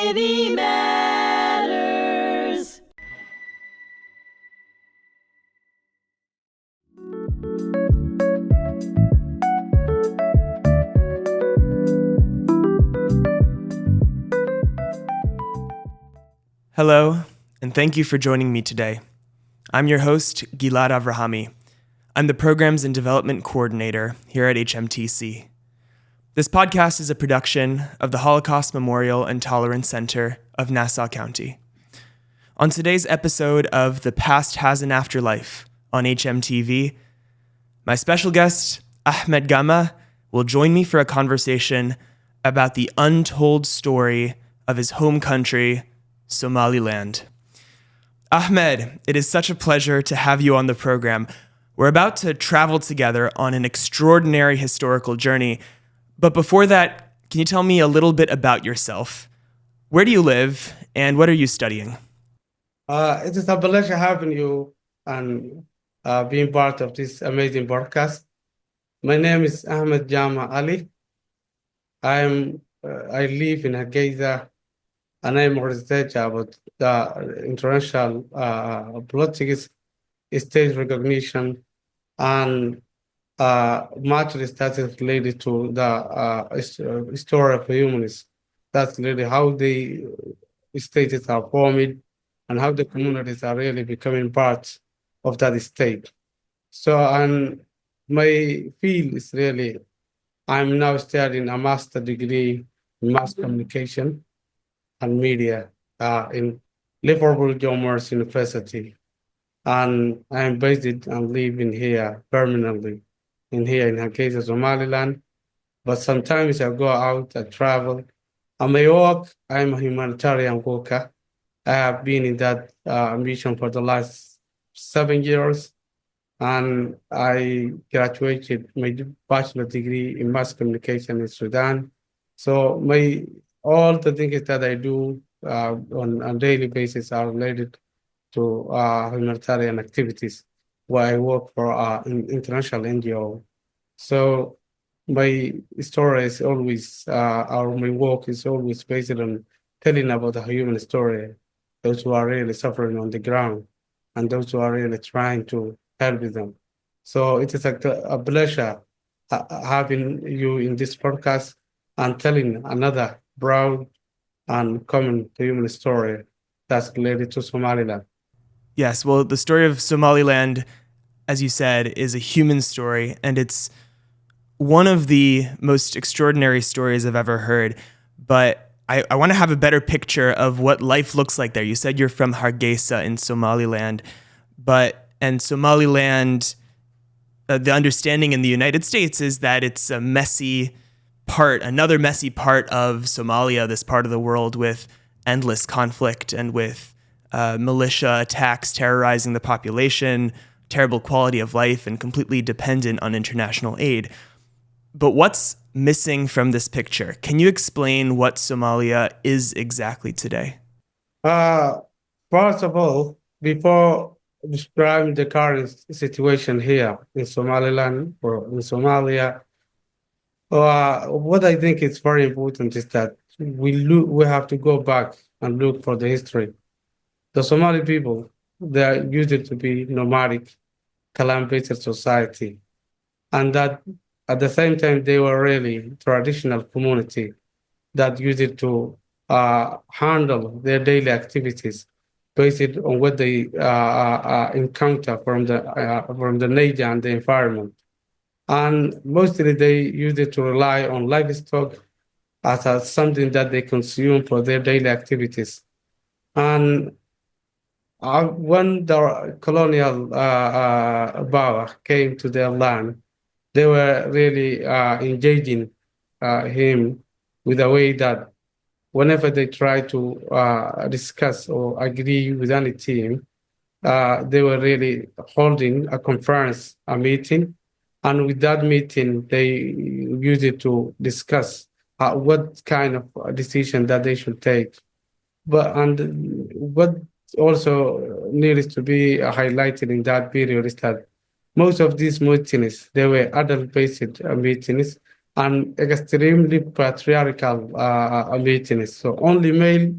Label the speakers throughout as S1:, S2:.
S1: Humanity matters.
S2: Hello, and thank you for joining me today. I'm your host, Gilad Avrahami. I'm the Programs and Development Coordinator here at hmTv. This podcast is a production of the Holocaust Memorial and Tolerance Center of Nassau County. On today's episode of The Past Has an Afterlife on hmTv, my special guest, Ahmed Jama, will join me for a conversation about the untold story of his home country, Somaliland. Ahmed, it is such a pleasure to have you on the program. We're about to travel together on an extraordinary historical journey. But before that, can you tell me a little bit about yourself? Where do you live, and what are you studying?
S3: It is a pleasure having you and being part of this amazing broadcast. My name is Ahmed Jama Ali. I live in Hargeisa, and I'm a researcher about the international politics, state recognition, and much that is related to the story of humanists. That's really how the states are formed and how the communities are really becoming part of that state. So, and my field is really, I'm now studying a master degree in mass communication and media in Liverpool Commerce University. And I'm based and living here permanently in Hargeisa, Somaliland. But sometimes I go out, I travel. On my work, I'm a humanitarian worker. I have been in that mission for the last 7 years, and I graduated my bachelor degree in mass communication in Sudan. So all the things that I do on a daily basis are related to humanitarian activities, where I work for an international NGO. So my story is always, or my work is always based on telling about the human story, those who are really suffering on the ground, and those who are really trying to help them. So it is a pleasure having you in this podcast and telling another broad and common human story that's related to Somaliland.
S2: Yes, well, the story of Somaliland, as you said, is a human story, and it's one of the most extraordinary stories I've ever heard. But I want to have a better picture of what life looks like there. You said you're from Hargeisa in Somaliland, and Somaliland, the understanding in the United States is that it's a another messy part of Somalia, this part of the world with endless conflict and with militia attacks terrorizing the population, terrible quality of life, and completely dependent on international aid. But what's missing from this picture? Can you explain what Somalia is exactly today?
S3: First of all, before describing the current situation here in Somaliland or in Somalia, what I think is very important is that we have to go back and look for the history. The Somali people, they are used to be nomadic, clan-based society, and that at the same time they were really traditional community that used to handle their daily activities based on what they encounter from the nature and the environment. And mostly they used to rely on livestock as something that they consume for their daily activities. And when the colonial power came to their land, they were really engaging him with a way that whenever they try to discuss or agree with any team, they were really holding a conference, a meeting. And with that meeting, they used it to discuss what kind of decision that they should take. And what also needs to be highlighted in that period is that most of these meetings, they were adult-based meetings, and extremely patriarchal meetings. So only male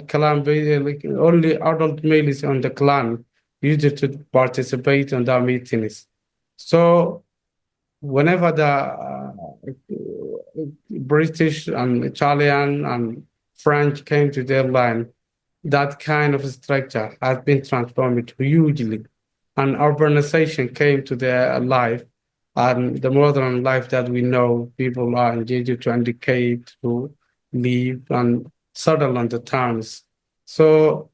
S3: clan, like only adult males on the clan used to participate in the meetings. So whenever the British and Italian and French came to their land, that kind of structure has been transformed hugely. And urbanization came to their life, and the modern life that we know, people are engaged to educate, to live, and settle on the towns. So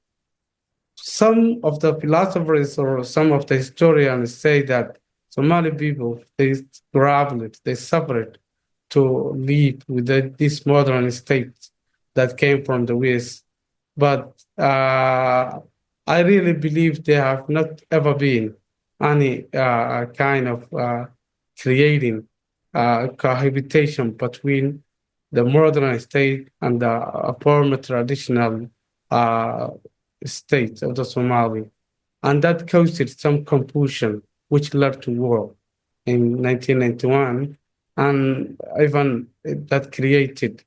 S3: some of the philosophers or some of the historians say that Somali people, they struggled, they suffered to live with this modern state that came from the West. But I really believe there have not ever been any kind of creating cohabitation between the modern state and the former traditional uh, state of the Somali. And that caused some confusion, which led to war in 1991. And even that created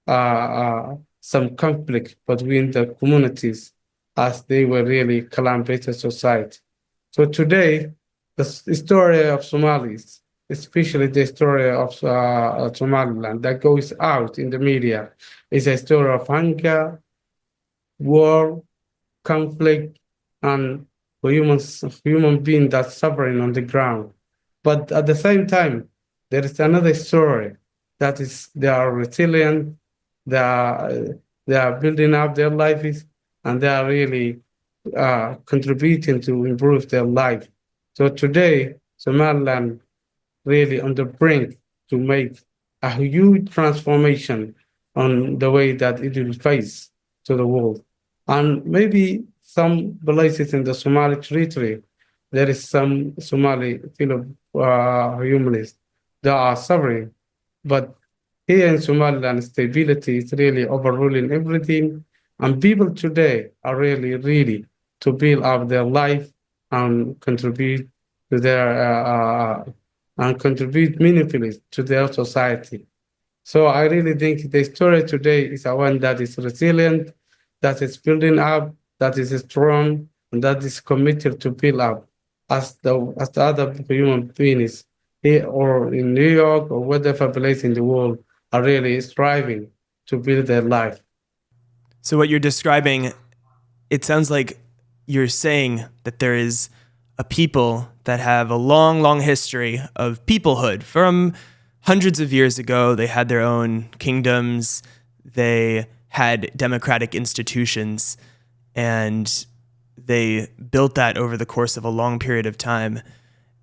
S3: some conflict between the communities as they were really clan-based society. So today, the story of Somalis, especially the story of Somaliland that goes out in the media, is a story of hunger, war, conflict, and for human being that's suffering on the ground. But at the same time, there is another story that is they are resilient, they are building up their lives, and they are really contributing to improve their life. So today, Somaliland really on the brink to make a huge transformation on the way that it will face to the world. And maybe some places in the Somali territory, there is some Somali fellow humanists that are suffering. But here in Somaliland, stability is really overruling everything. And people today are really ready to build up their life and contribute to their and contribute meaningfully to their society. So I really think the story today is a one that is resilient, that is building up, that is strong, and that is committed to build up as the other human beings here or in New York or whatever place in the world are really striving to build their life.
S2: So, what you're describing, it sounds like you're saying that there is a people that have a long, long history of peoplehood. From hundreds of years ago, they had their own kingdoms, they had democratic institutions, and they built that over the course of a long period of time.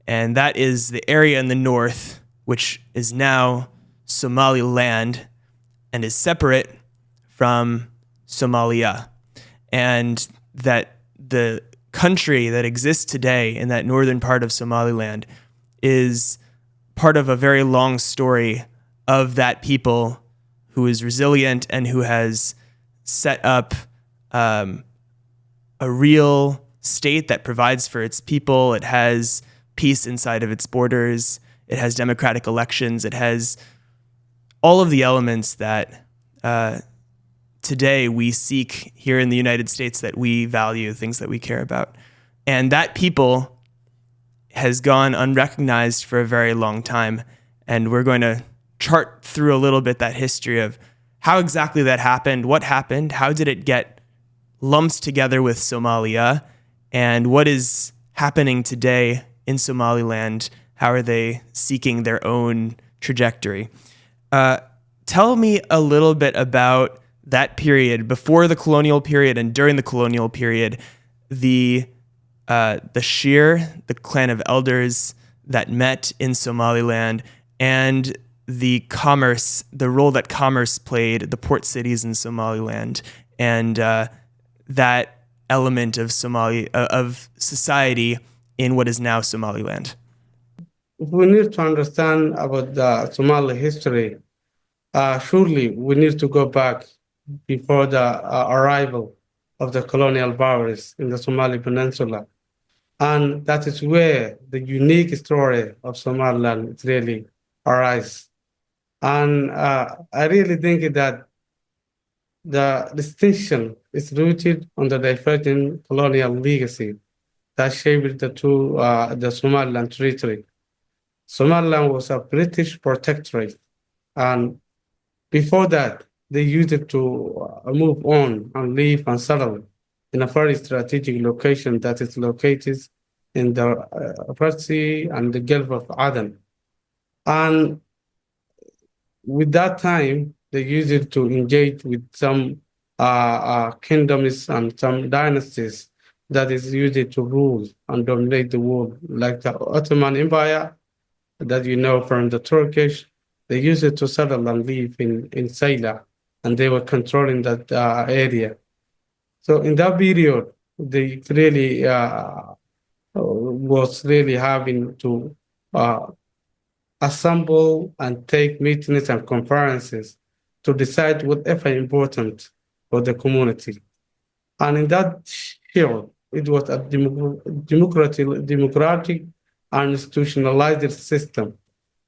S2: And that is the area in the north, which is now Somaliland and is separate from Somalia. And that the country that exists today in that northern part of Somaliland is part of a very long story of that people who is resilient and who has set up a real state that provides for its people. It has peace inside of its borders. It has democratic elections. It has all of the elements that today we seek here in the United States, that we value, things that we care about. And that people has gone unrecognized for a very long time. And we're going to chart through a little bit that history of how exactly that happened, what happened, how did it get lumped together with Somalia, and what is happening today in Somaliland. How are they seeking their own trajectory? Tell me a little bit about that period, before the colonial period and during the colonial period, the Shir, the clan of elders that met in Somaliland, and the commerce, the role that commerce played, the port cities in Somaliland, and that element of of society in what is now Somaliland.
S3: We need to understand about the Somali history. Surely we need to go back before the arrival of the colonial powers in the Somali Peninsula. And that is where the unique story of Somaliland really arises. And I really think that the distinction is rooted on the divergent colonial legacy that shaped the Somaliland territory. Somaliland was a British protectorate, and before that, they used it to move on and live and settle in a very strategic location that is located in the Red Sea and the Gulf of Aden. And with that time, they used it to engage with some kingdoms and some dynasties that is used to rule and dominate the world, like the Ottoman Empire that you know from the Turkish. They used it to settle and live in Sayla, and they were controlling that area. So in that period, they really was really having to uh, assemble and take meetings and conferences to decide whatever important for the community. And in that field, it was a democratic and institutionalized system.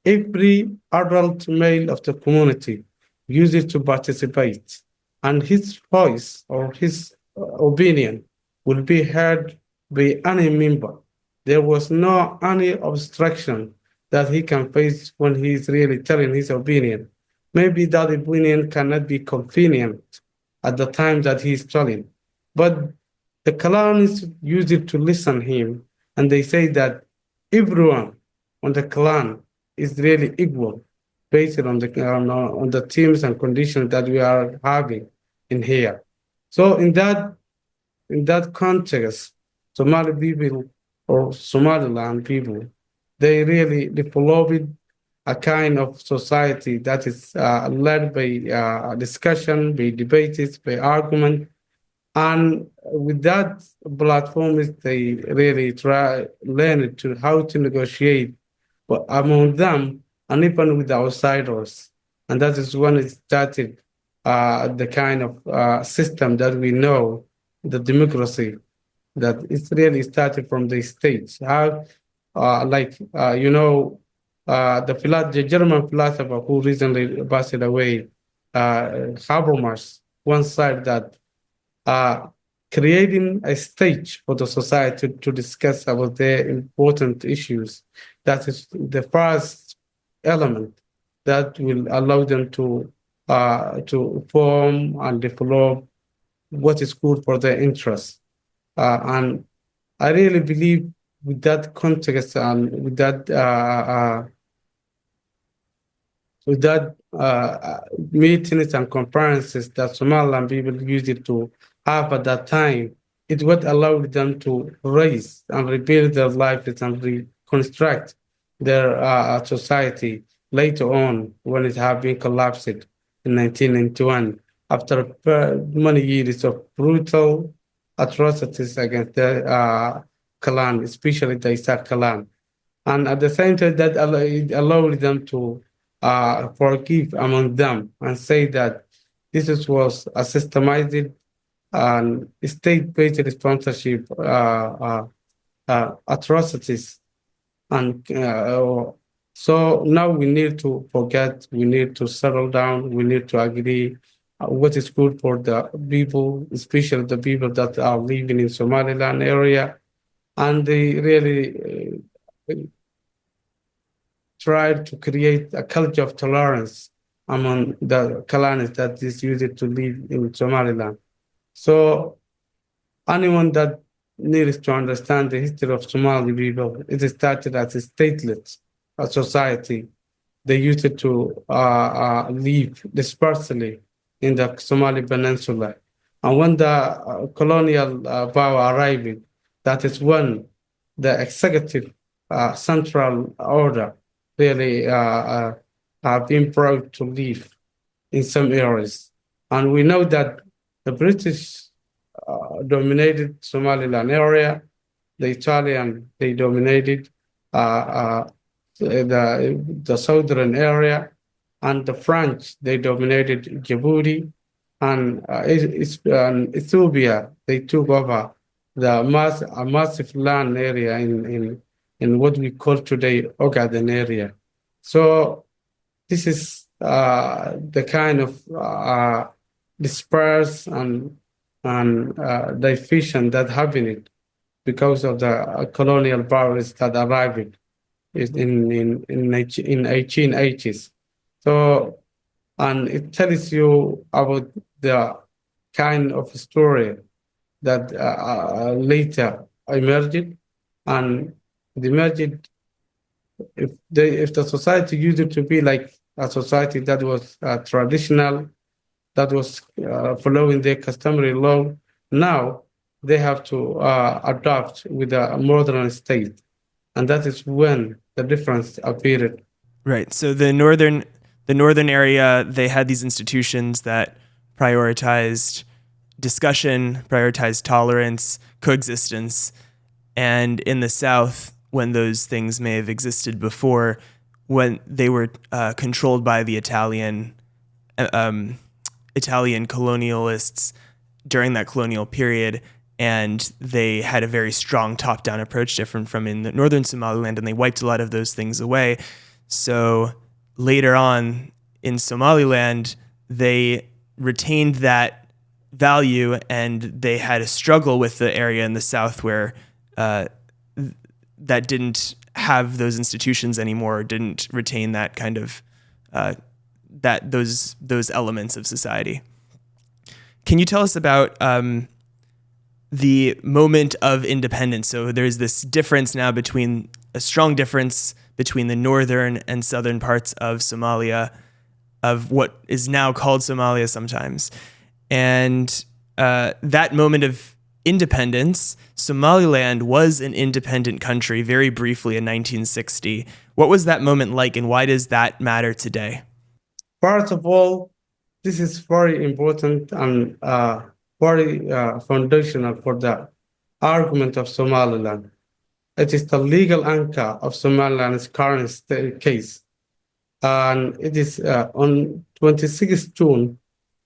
S3: Every adult male of the community used to participate, and his voice or his opinion will be heard by any member. There was no any obstruction that he can face when he is really telling his opinion. Maybe that opinion cannot be convenient at the time that he is telling, but the colonists used it to listen him, and they say that everyone on the clan is really equal based on the terms and conditions that we are having in here. So in that context, Somali people or Somaliland people, they really developed a kind of society that is led by discussion, by debates, by argument, and with that platform, is they really try learn to how to negotiate among them and even with the outsiders. And that is when it started the kind of system that we know, the democracy, that it's really started from the states. How, the German philosopher who recently passed away, Habermas, once said that uh, creating a stage for the society to discuss about their important issues. That is the first element that will allow them to form and develop what is good for their interests. And I really believe with that context and with that meetings and conferences that Somaliland people used it to have at that time, it would allow them to raise and rebuild their lives and reconstruct their society later on when it had been collapsed in 1991 after many years of brutal atrocities against the clan, especially the Isaac clan. And at the same time, that it allowed them to forgive among them and say that was a systemized and state-based sponsorship atrocities. And so now we need to forget, we need to settle down, we need to agree what is good for the people, especially the people that are living in Somaliland area. And they really tried to create a culture of tolerance among the clans that is used to live in Somaliland. So anyone that needs to understand the history of Somali people, it started as a stateless society. They used it to live dispersely in the Somali Peninsula. And when the colonial power arrived, that is when the executive central order really have been brought to live in some areas. And we know that the British dominated Somaliland area, the Italian, they dominated the southern area, and the French, they dominated Djibouti, and Ethiopia, they took over a massive land area in what we call today Ogaden area. So this is the kind of disperse and division that happened because of the colonial powers that arrived in 1880s. So, and it tells you about the kind of story that later emerged, and it emerged if the society used to be like a society that was traditional, that was following their customary law. Now they have to adapt with a modern state, and that is when the difference appeared.
S2: Right. So the northern area, they had these institutions that prioritized discussion, prioritized tolerance, coexistence, and in the South, when those things may have existed before, when they were controlled by the Italian colonialists during that colonial period, and they had a very strong top-down approach, different from in the northern Somaliland, and they wiped a lot of those things away. So later on in Somaliland, they retained that value, and they had a struggle with the area in the south where that didn't have those institutions anymore, didn't retain that kind of those elements of society. Can you tell us about the moment of independence? So there's this difference now a strong difference between the northern and southern parts of Somalia, of what is now called Somalia sometimes. And that moment of independence, Somaliland was an independent country very briefly in 1960. What was that moment like, and why does that matter today?
S3: First of all, this is very important and very foundational for the argument of Somaliland. It is the legal anchor of Somaliland's current case. And it is on 26th June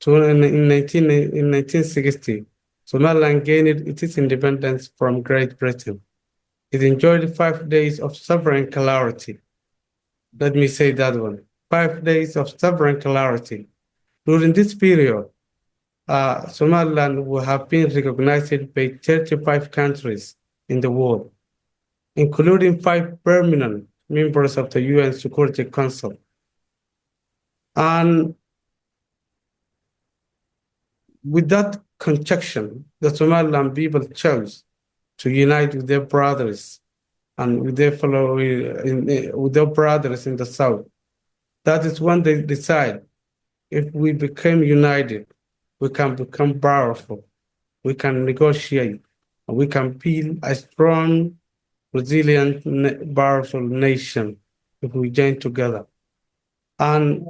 S3: in 1960, Somaliland gained its independence from Great Britain. It enjoyed 5 days of sovereign clarity. Let me say that one. 5 days of sovereign clarity. During this period, Somaliland will have been recognized by 35 countries in the world, including 5 permanent members of the UN Security Council. And with that conjunction, the Somaliland people chose to unite with their brothers and with their with their brothers in the south. That is when they decide, if we become united, we can become powerful, we can negotiate, and we can build a strong, resilient, powerful nation if we join together. And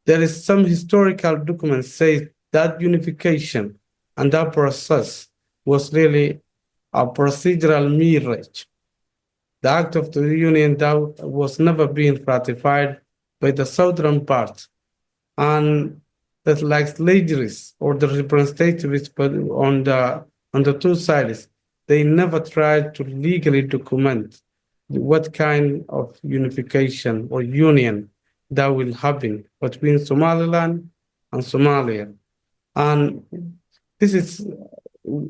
S3: there is some historical documents say that unification and that process was really a procedural marriage. The act of the union that was never being ratified by the southern part, and that legislators or the representatives on the two sides, they never tried to legally document what kind of unification or union that will happen between Somaliland and Somalia. And this is,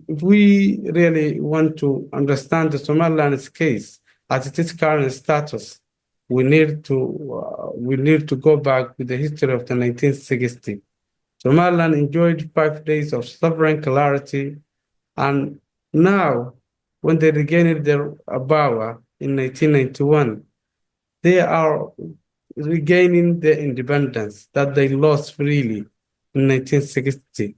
S3: if we really want to understand the Somaliland's case at its current status, we need to go back with the history of the 1960s. Somaliland enjoyed 5 days of sovereign clarity, and now, when they regained their power in 1991, they are regaining their independence that they lost freely in 1960.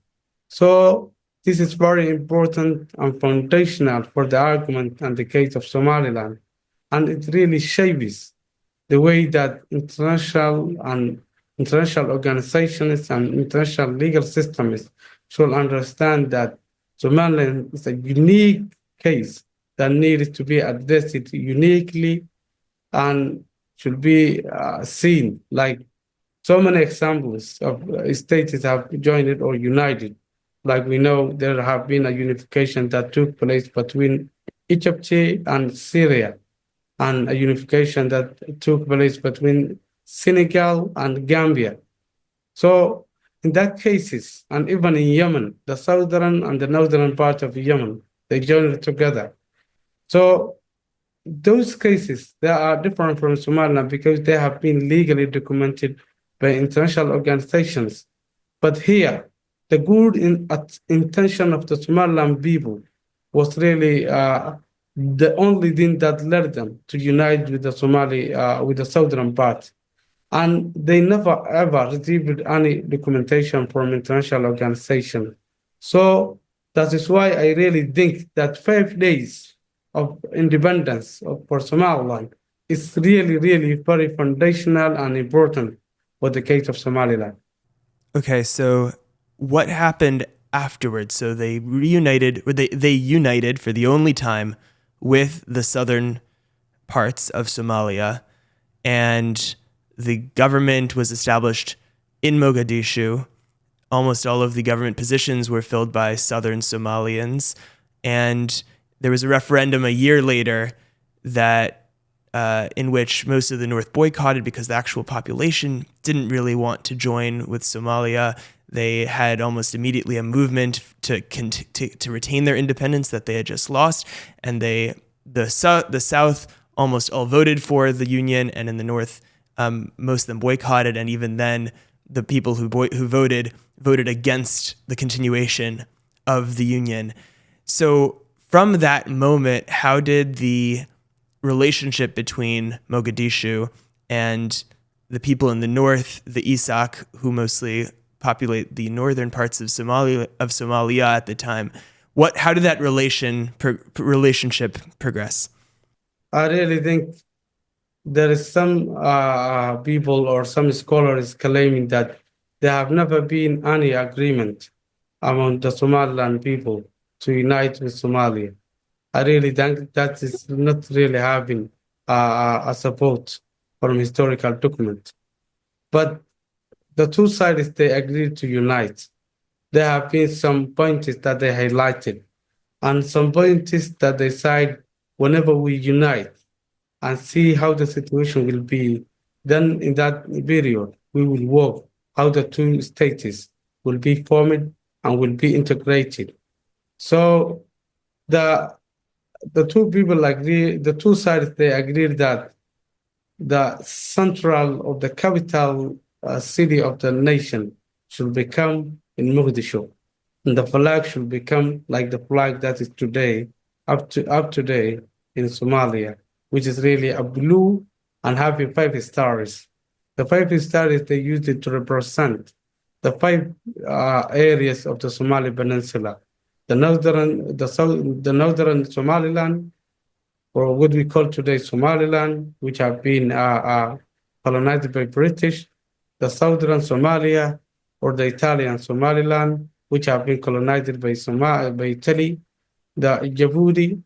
S3: So this is very important and foundational for the argument and the case of Somaliland, and it really shapes the way that international organizations and international legal systems should understand that Somaliland is a unique case that needs to be addressed uniquely and should be seen like so many examples of states have joined or united. Like we know, there have been a unification that took place between Egypt and Syria, and a unification that took place between Senegal, and Gambia. So in that cases, and even in Yemen, the southern and the northern part of Yemen, they joined together. So those cases, they are different from Somaliland because they have been legally documented by international organizations. But here, the good intention of the Somaliland people was really the only thing that led them to unite with the Somali, with the southern part. And they never ever received any documentation from international organization. So that is why I really think that 5 days of independence for Somaliland is really, really very foundational and important for the case of Somaliland.
S2: Okay, so what happened afterwards? So they reunited, or they united for the only time with the southern parts of Somalia, and the government was established in Mogadishu. Almost all of the government positions were filled by southern Somalians, and there was a referendum a year later that in which most of the North boycotted because the actual population didn't really want to join with Somalia. They had almost immediately a movement to retain their independence that they had just lost, and the South almost all voted for the union, and in the North, most of them boycotted, and even then, the people who voted against the continuation of the union. So from that moment, how did the relationship between Mogadishu and the people in the north, the Isak, who mostly populate the northern parts of Somalia at the time, how did that relationship progress?
S3: I really think there is some people or some scholars claiming that there have never been any agreement among the Somaliland people to unite with Somalia. I really think that is not really having a support from historical document. But the two sides, they agreed to unite. There have been some points that they highlighted and some points that they said whenever we unite and see how the situation will be, then in that period, we will work how the two states will be formed and will be integrated. So the the two sides, they agreed that the central or the capital city of the nation should become in Mogadishu. And the flag should become like the flag that is today, up today in Somalia, which is really a blue and having 5 stars. The 5 stars, they used it to represent the five areas of the Somali Peninsula, the northern Somaliland, or what we call today Somaliland, which have been colonized by British, the southern Somalia, or the Italian Somaliland, which have been colonized by Italy, the Djibouti,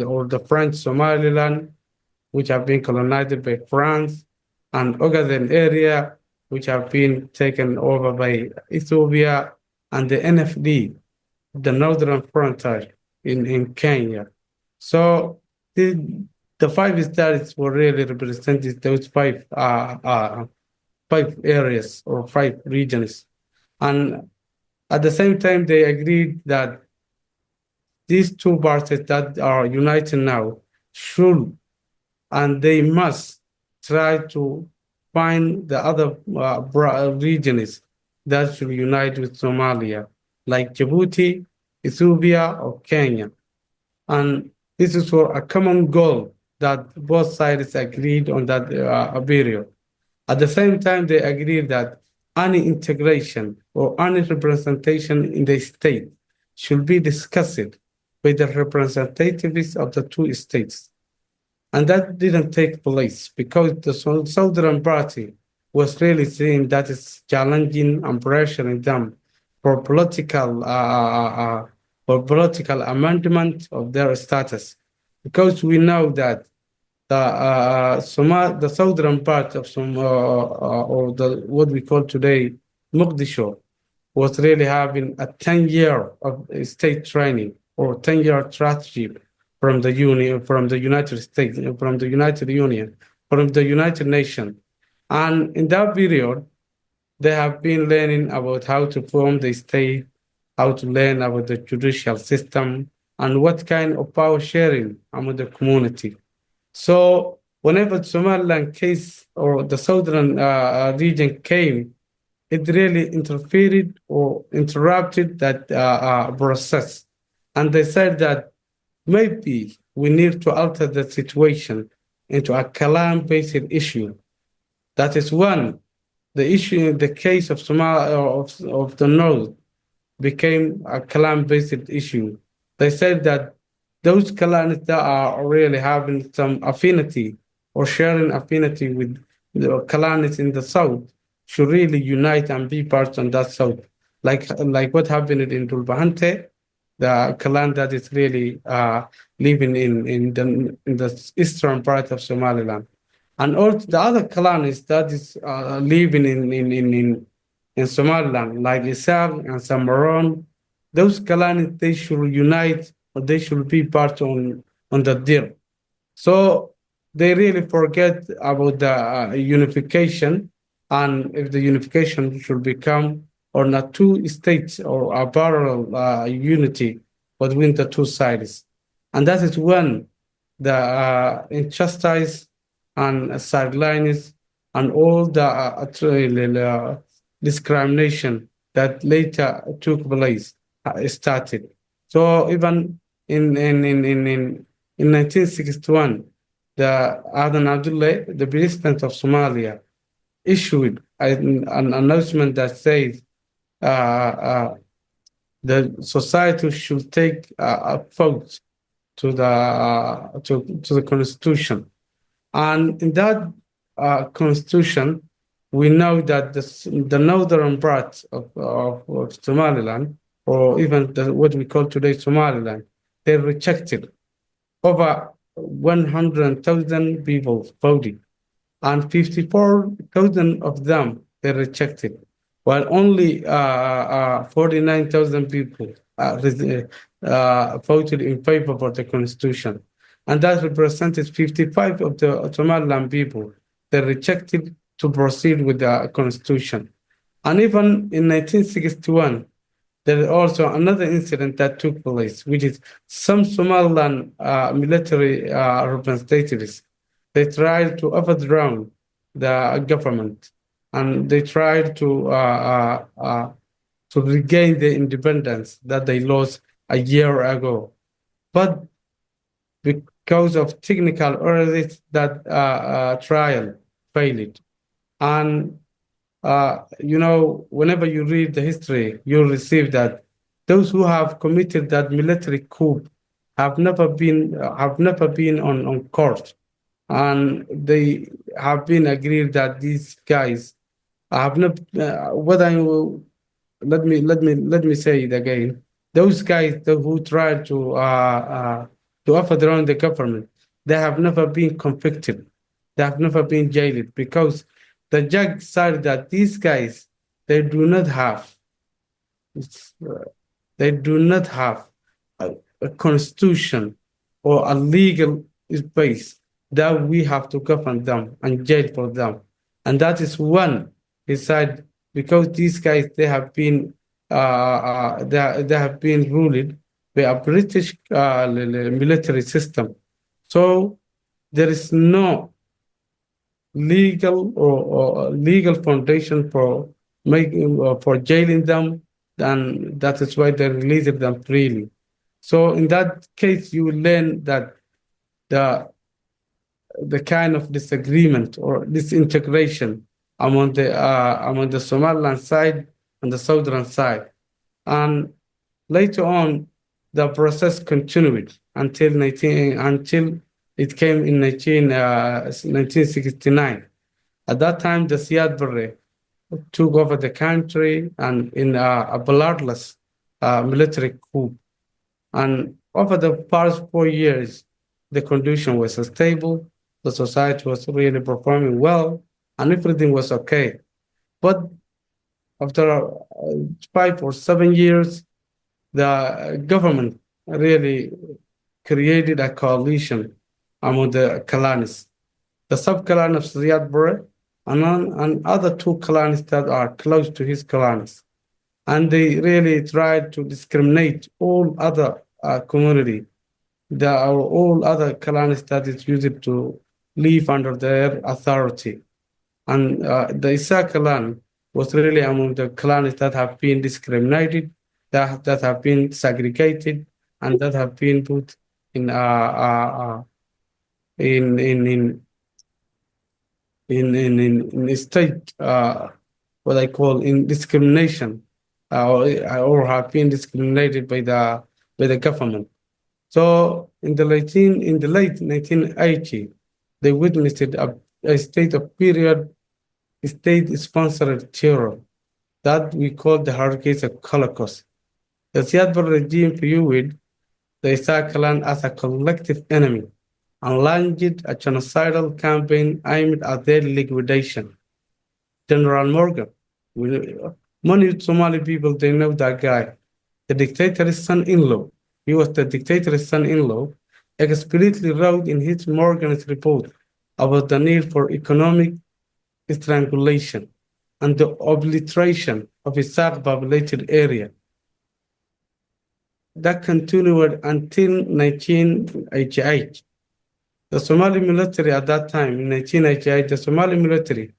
S3: or the French Somaliland, which have been colonized by France, and Ogaden area, which have been taken over by Ethiopia, and the NFD, the Northern Frontier in Kenya. So the 5 stars were really represented those five areas or 5 regions. And at the same time, they agreed that these two parties that are united now should and they must try to find the other regions that should unite with Somalia, like Djibouti, Ethiopia, or Kenya. And this is for a common goal that both sides agreed on that period. At the same time, they agreed that any integration or any representation in the state should be discussed with the representatives of the two states. And that didn't take place because the Southern Party was really seeing that it's challenging and pressuring them for political amendment of their status. Because we know that the southern part of or what we call today Mogadishu was really having a 10-year of state training or 10-year strategy from the United States, from the United Union, from the United Nations. And in that period, they have been learning about how to form the state, how to learn about the judicial system, and what kind of power sharing among the community. So whenever the Somaliland case or the southern region came, it really interfered or interrupted that process. And they said that maybe we need to alter the situation into a clan-based issue. That is one. The issue in the case of of the North became a clan-based issue. They said that those clans that are really having some affinity or sharing affinity with the clans in the South should really unite and be part of that South. Like what happened in Dulbahante, the clan that is really living in the eastern part of Somaliland. And all the other clans that is living in Somaliland, like Isaac and Samaron, those clans they should unite or they should be part on the deal. So they really forget about the unification, and if the unification should become or not two states or a parallel unity between the two sides, and that is when the injustice and sidelines and all the discrimination that later took place started. So even in 1961, the Adan Abdullah, the president of Somalia, issued an announcement that says the society should take a vote to the constitution. And in that constitution, we know that the northern part of Somaliland, or even what we call today Somaliland, they rejected. Over 100,000 people voted, and 54,000 of them they rejected, while only 49,000 people voted in favor of the constitution. And that represented 55 of the Somaliland people that rejected to proceed with the constitution. And even in 1961, there is also another incident that took place, which is some Somaliland military representatives. They tried to overthrow the government, and they tried to regain the independence that they lost a year ago. But because of technical errors, that trial failed. And whenever you read the history, you'll receive that those who have committed that military coup have never been on court, and they have been agreed that these guys have not. What I will let me say it again. Those guys who tried to overthrow the government, they have never been convicted. They have never been jailed because the judge said that these guys they do not have it's, uh, they do not have a constitution or a legal space that we have to govern them and jail for them, and that is one. He said because these guys they have been ruled by a British military system, so there is no legal or legal foundation for making for jailing them, and that is why they released them freely. So in that case, you learn that the the kind of disagreement or disintegration among the Somaliland side and the southern side, and later on, the process continued until it came in 1969. At that time, the Siad Barre took over the country and in a bloodless military coup. And over the past 4 years, the condition was stable, the society was really performing well, and everything was okay. But after 5 or 7 years, the government really created a coalition among the clans. The sub-clan of Ziyad Barre and other two clans that are close to his clans. And they really tried to discriminate all other community. There are all other clans that is used to live under their authority. And the Isa clan was really among the clans that have been discriminated, that have been segregated, and that have been put in in in in in a state what I call in discrimination, or have been discriminated by the government. So in the late 1980, they witnessed a state of period state-sponsored terror that we call the Hargeisa Holocaust. The Ziad Barre regime viewed the Isa clan as a collective enemy and launched a genocidal campaign aimed at their liquidation. General Morgan, many Somali people, they know that guy. The dictator's son-in-law, he was the dictator's son-in-law, explicitly wrote in his Morgan's report about the need for economic strangulation and the obliteration of a populated area. That continued until 1988. The Somali military at that time, in 1988, the Somali military,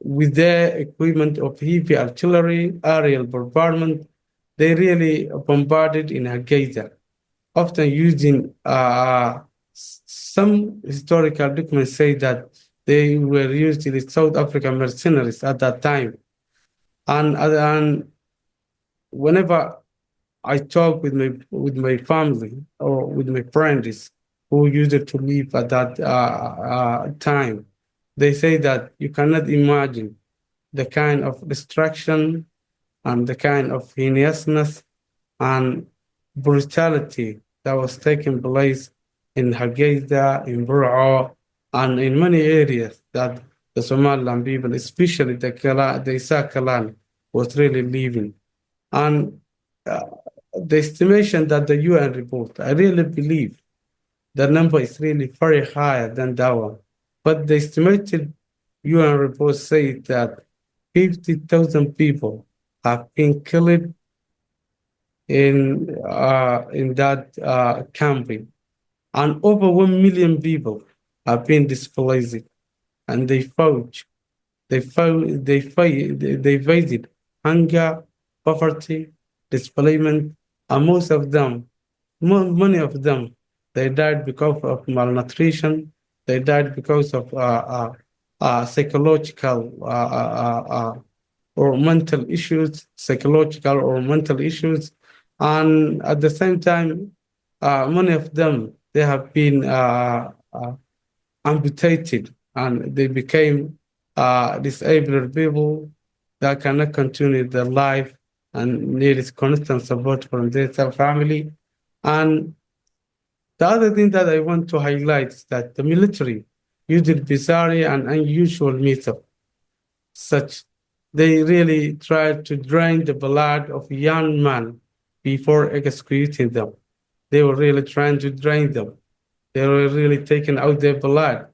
S3: with their equipment of heavy artillery, aerial bombardment, they really bombarded in Hargeisa, often using some historical documents say that they were used in the South African mercenaries at that time. And whenever I talk with my family or with my friends who used to live at that time, they say that you cannot imagine the kind of destruction and the kind of heinousness and brutality that was taking place in Hargeisa, in Burao, and in many areas that the Somaliland people, especially the Isa clan, was really living. And the estimation that the UN report, I really believe the number is really very higher than that one. But the estimated UN report says that 50,000 people have been killed in that camping, and over 1 million people have been displaced, and they faced hunger, poverty, displacement, and many of them, they died because of malnutrition. They died because of psychological or mental issues, psychological or mental issues, and at the same time, many of them they have been amputated and they became disabled people that cannot continue their life and needs constant support from their family. And the other thing that I want to highlight is that the military used bizarre and unusual methods, such they really tried to drain the blood of young men before executing them. They were really trying to drain them. They were really taking out their blood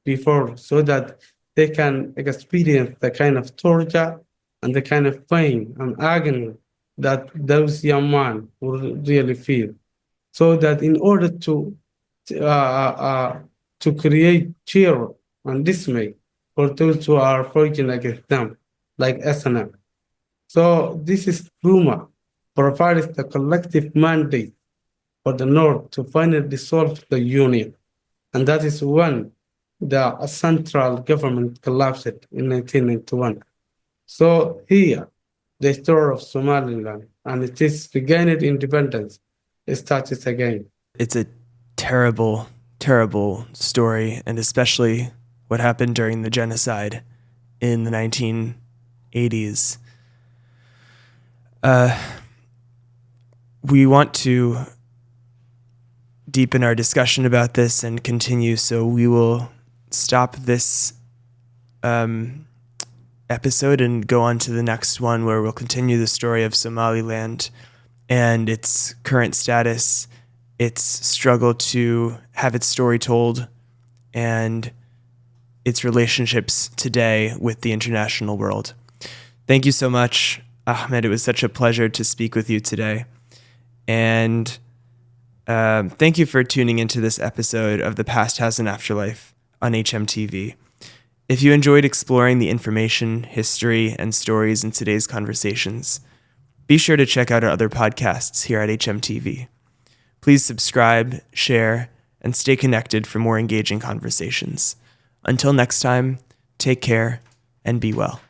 S3: before so that they can experience the kind of torture and the kind of pain and agony that those young men will really feel. So that in order to create cheer and dismay for those who are fighting against them, like SNM. So this is rumor provides the collective mandate for the North to finally dissolve the Union. And that is when the central government collapsed in 1991. So here, the story of Somaliland and it is regained independence starts again.
S2: It's a terrible, terrible story, and especially what happened during the genocide in the 1980s. We want to deepen our discussion about this and continue, so we will stop this episode and go on to the next one, where we'll continue the story of Somaliland and its current status, its struggle to have its story told, and its relationships today with the international world. Thank you so much, Ahmed. It was such a pleasure to speak with you today. And thank you for tuning into this episode of The Past Has an Afterlife on hmTV. If you enjoyed exploring the information, history, and stories in today's conversations, be sure to check out our other podcasts here at hmTV. Please subscribe, share, and stay connected for more engaging conversations. Until next time, take care and be well.